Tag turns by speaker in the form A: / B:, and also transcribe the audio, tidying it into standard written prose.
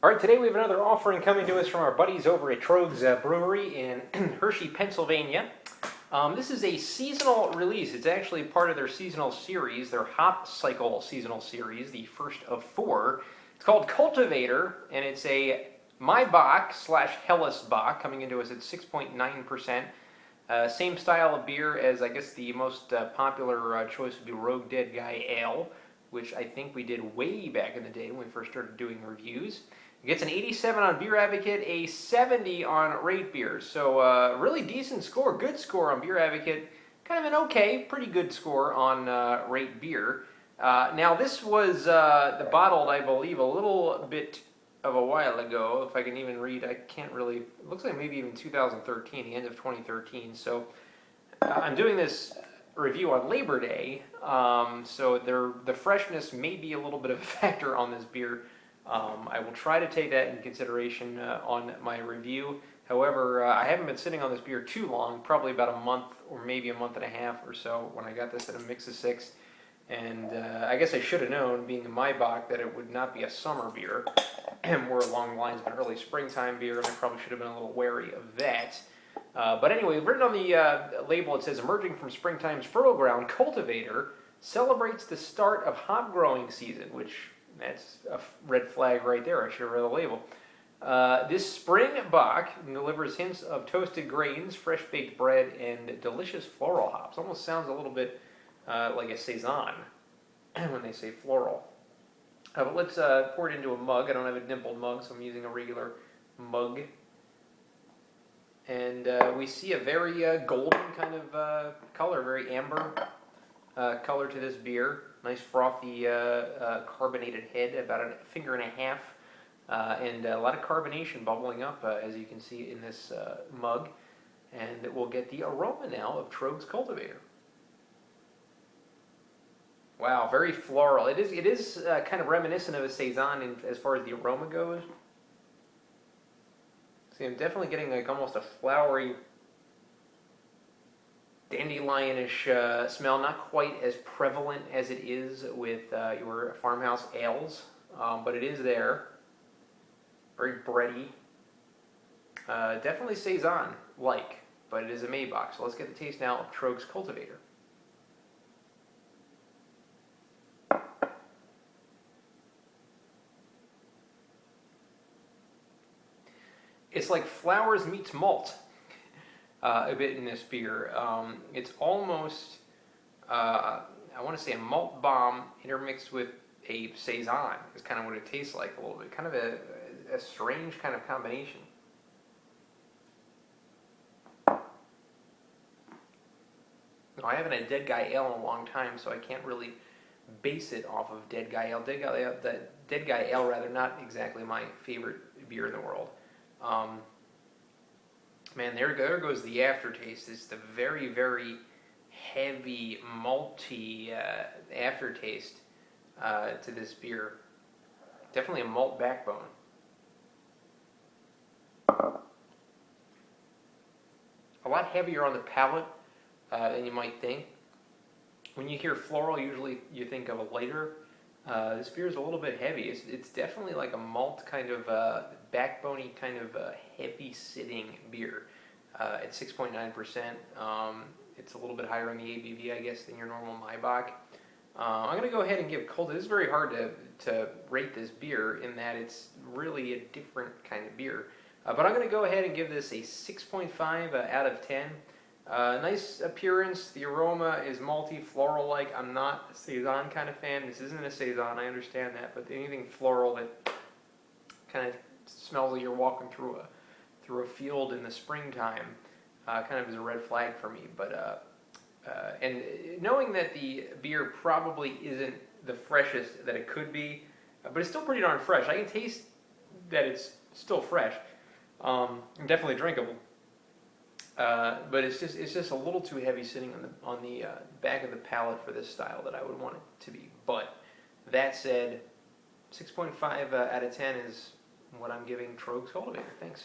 A: All right, today we have another offering coming to us from our buddies over at Troegs Brewery in Hershey, Pennsylvania. This is a seasonal release. It's actually part of their seasonal series, their Hop Cycle seasonal series, the first of four. It's called Cultivator, and it's a maibock / Helles Bock coming into us at 6.9%. Same style of beer as I guess the most popular choice would be Rogue Dead Guy Ale, which I think we did way back in the day when we first started doing reviews. It gets an 87 on Beer Advocate, a 70 on Rate Beer. So really decent score, good score on Beer Advocate, kind of an okay, pretty good score on Rate Beer. Now this was bottled, I believe, a little bit of a while ago. If I can even read, I can't really, it looks like maybe even 2013, the end of 2013. So I'm doing this review on Labor Day, so the freshness may be a little bit of a factor on this beer. I will try to take that into consideration on my review. However, I haven't been sitting on this beer too long, probably about a month or maybe a month and a half or so when I got this at a mix of six. And I guess I should have known, being a Maibock, that it would not be a summer beer. More along the lines of an early springtime beer, and I probably should have been a little wary of that. But anyway, written on the label, it says, emerging from springtime's fertile ground, Cultivator celebrates the start of hop growing season, which that's a red flag right there. I should have read the label. This spring Bock delivers hints of toasted grains, fresh baked bread, and delicious floral hops. Almost sounds a little bit like a saison when they say floral. But let's pour it into a mug. I don't have a dimpled mug, so I'm using a regular mug. And we see a very golden kind of color, very amber color to this beer. Nice frothy carbonated head, about a finger and a half. And a lot of carbonation bubbling up, as you can see in this mug. And we'll get the aroma now of Troegs Cultivator. Wow, very floral. It is kind of reminiscent of a saison as far as the aroma goes. See, I'm definitely getting like almost a flowery, dandelionish smell. Not quite as prevalent as it is with your farmhouse ales, but it is there. Very bready. Definitely saison-like, but it is a maibock. So let's get the taste now of Troegs Cultivator. It's like flowers meets malt a bit in this beer. It's almost, I want to say a malt bomb intermixed with a saison is kind of what it tastes like a little bit. Kind of a strange kind of combination. Now, I haven't had Dead Guy Ale in a long time, so I can't really base it off of Dead Guy Ale. Dead Guy Ale, rather, not exactly my favorite beer in the world. Man, there goes the aftertaste. It's the very, very heavy, malty aftertaste to this beer. Definitely a malt backbone. A lot heavier on the palate than you might think. When you hear floral, usually you think of a lighter. This beer is a little bit heavy. It's definitely like a malt kind of backbony kind of heavy sitting beer at 6.9%. It's a little bit higher in the ABV, I guess, than your normal Maibock. I'm going to go ahead and give It's very hard to rate this beer in that it's really a different kind of beer. But I'm going to go ahead and give this a 6.5 out of 10. Nice appearance. The aroma is malty, floral-like. I'm not a saison kind of fan. This isn't a saison, I understand that, but anything floral that kind of smells like you're walking through a field in the springtime kind of is a red flag for me. But and knowing that the beer probably isn't the freshest that it could be, but it's still pretty darn fresh. I can taste that it's still fresh. Definitely drinkable. But it's just a little too heavy sitting on the back of the palate for this style that I would want it to be. But that said, 6.5 out of 10 is what I'm giving Troegs Cultivator. Thanks.